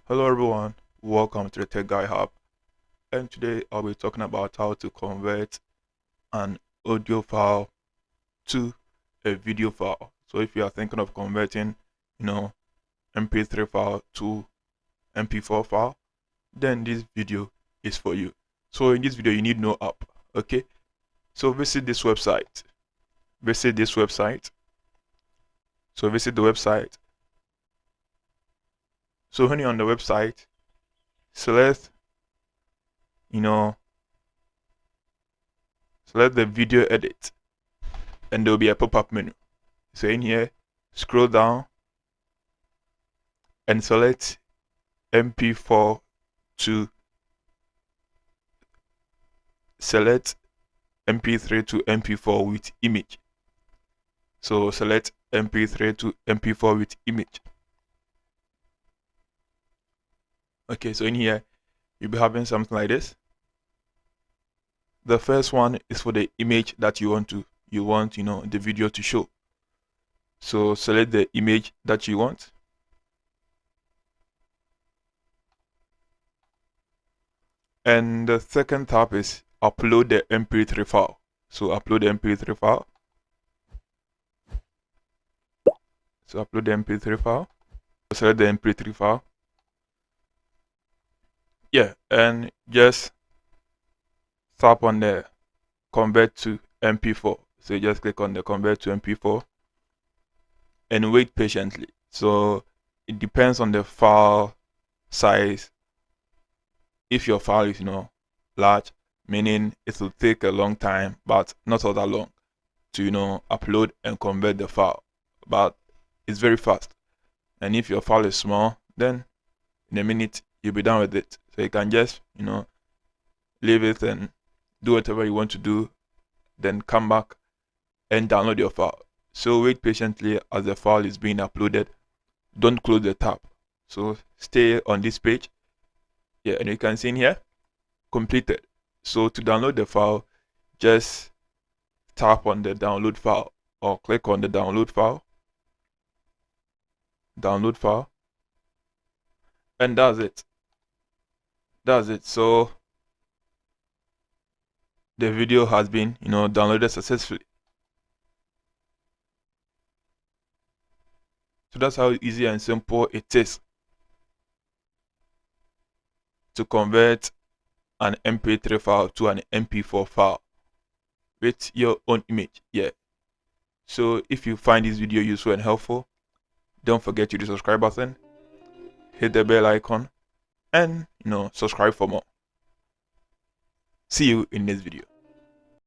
Hello everyone, welcome to the Tech Guy Hub, and today I'll be talking about how to convert an audio file to a video file. So if you are thinking of converting, MP3 file to MP4 file, then this video is for you. So in this video you need no app, okay? So visit this website. So visit the website. So when you're on the website, select select the video edit, and there will be a pop-up menu. So in here, scroll down and select MP4 to select MP3 to MP4 with image. So select MP3 to MP4 with image. Okay, so in here, you'll be having something like this. The first one is for the image that you want the video to show. So select the image that you want. And the second tab is upload the MP3 file. So upload the MP3 file. So upload the MP3 file. Select the MP3 file. Yeah, and just tap on the convert to MP4. So you just click on the convert to MP4 and wait patiently. So it depends on the file size. If your file is large, meaning it will take a long time, but not all that long to upload and convert the file, but it's very fast. And if your file is small, then in a minute you'll be done with it. So you can just leave it and do whatever you want to do, then come back and download your file. So wait patiently as the file is being uploaded. Don't close the tab. So stay on this page. Yeah, and you can see in here, completed. So to download the file, just tap on the download file or click on the download file. And that's it. So the video has been downloaded successfully. So that's how easy and simple it is to convert an MP3 file to an MP4 file with your own image. Yeah. So if you find this video useful and helpful, don't forget to hit the subscribe button, hit the bell icon, and subscribe for more. See you in this video.